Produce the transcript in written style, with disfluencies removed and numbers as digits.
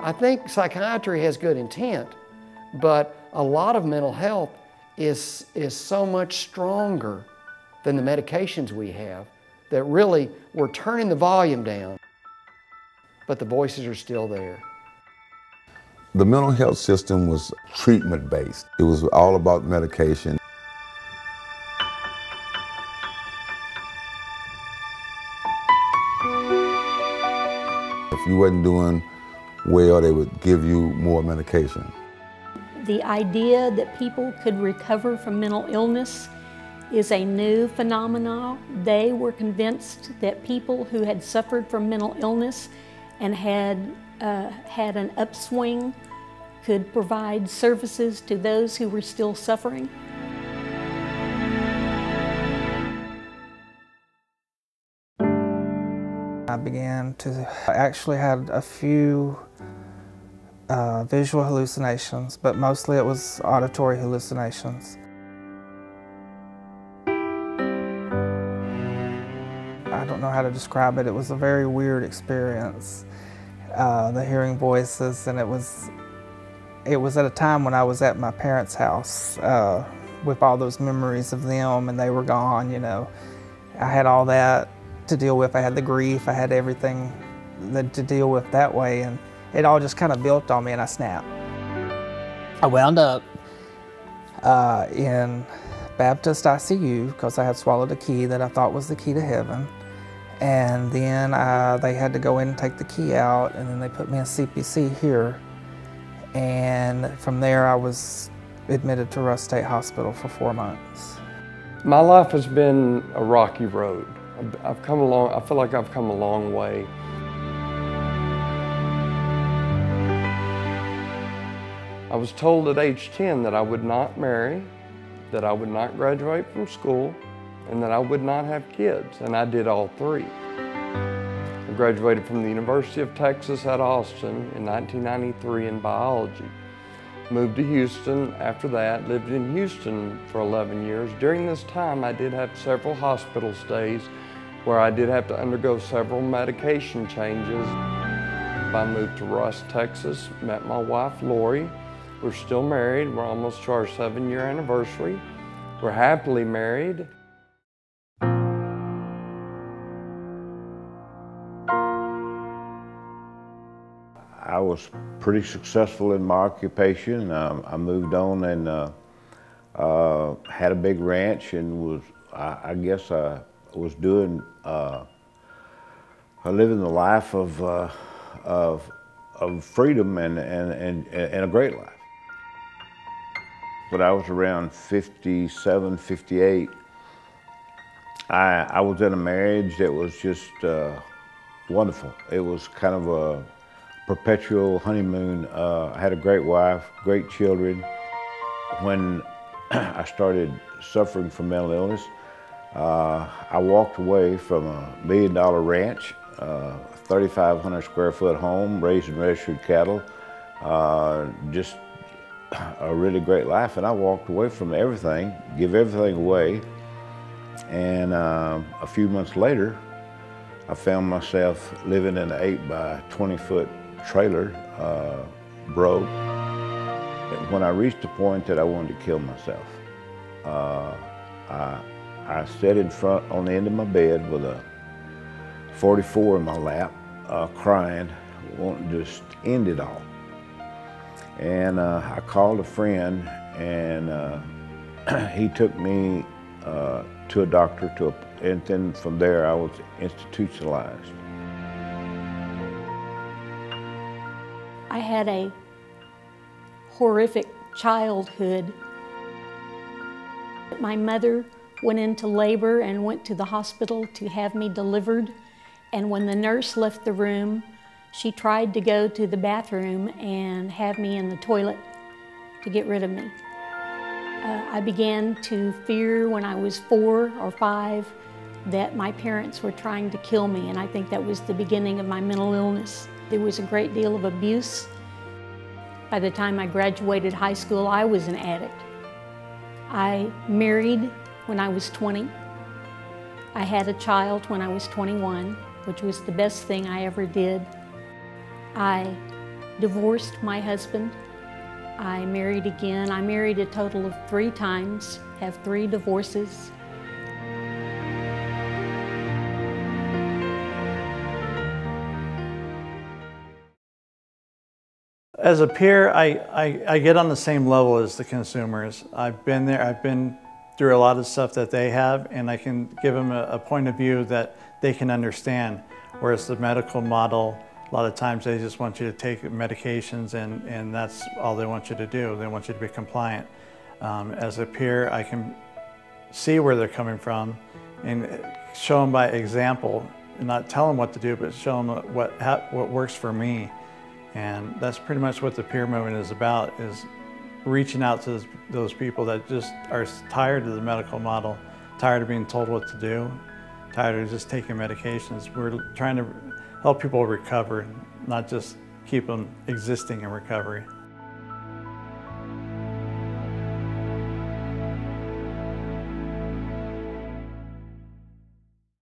I think psychiatry has good intent, but a lot of mental health is so much stronger than the medications we have that really we're turning the volume down, but the voices are still there. The mental health system was treatment-based. It was all about medication. If you wasn't doing well, they would give you more medication. The idea that people could recover from mental illness is a new phenomenon. They were convinced that people who had suffered from mental illness and had an upswing could provide services to those who were still suffering. I actually had a few visual hallucinations, but mostly it was auditory hallucinations. I don't know how to describe it. It was a very weird experience, the hearing voices, and it was at a time when I was at my parents' house with all those memories of them, and they were gone, you know. I had all that to deal with. I had the grief, I had everything to deal with that way, and it all just kind of built on me and I snapped. I wound up in Baptist ICU because I had swallowed a key that I thought was the key to heaven. And then they had to go in and take the key out, and then they put me in CPC here. And from there I was admitted to Russ State Hospital for 4 months. My life has been a rocky road. I've come along, I feel like I've come a long way. I was told at age 10 that I would not marry, that I would not graduate from school, and that I would not have kids, and I did all three. I graduated from the University of Texas at Austin in 1993 in biology. Moved to Houston after that, lived in Houston for 11 years. During this time, I did have several hospital stays where I did have to undergo several medication changes. I moved to Russ, Texas, met my wife, Lori. We're still married. We're almost to our 7-year anniversary. We're happily married. I was pretty successful in my occupation. I moved on and had a big ranch and was, I guess I was doing, living the life of freedom and a great life. When I was around 57, 58, I was in a marriage that was just wonderful. It was kind of a perpetual honeymoon. I had a great wife, great children. When I started suffering from mental illness, I walked away from a $1 million ranch, 3,500 square foot home, raising registered cattle, just a really great life. And I walked away from everything, give everything away. And a few months later, I found myself living in an 8 by 20 foot trailer, broke. When I reached the point that I wanted to kill myself, I sat in front on the end of my bed with a 44 in my lap, crying, wanting to just end it all. And I called a friend, and he took me to a doctor, and then from there I was institutionalized. I had a horrific childhood. My mother went into labor and went to the hospital to have me delivered. And when the nurse left the room, she tried to go to the bathroom and have me in the toilet to get rid of me. I began to fear when I was 4 or 5 that my parents were trying to kill me, and I think that was the beginning of my mental illness. There was a great deal of abuse. By the time I graduated high school, I was an addict. I married when I was 20. I had a child when I was 21, which was the best thing I ever did. I divorced my husband. I married again. I married a total of 3 times, have 3 divorces. As a peer, I get on the same level as the consumers. I've been there, I've been through a lot of stuff that they have, and I can give them a point of view that they can understand. Whereas the medical model, a lot of times they just want you to take medications and that's all they want you to do. They want you to be compliant. As a peer, I can see where they're coming from and show them by example, and not tell them what to do, but show them what works for me. And that's pretty much what the peer movement is about, is reaching out to those people that just are tired of the medical model, tired of being told what to do, tired of just taking medications. We're trying to help people recover, not just keep them existing in recovery.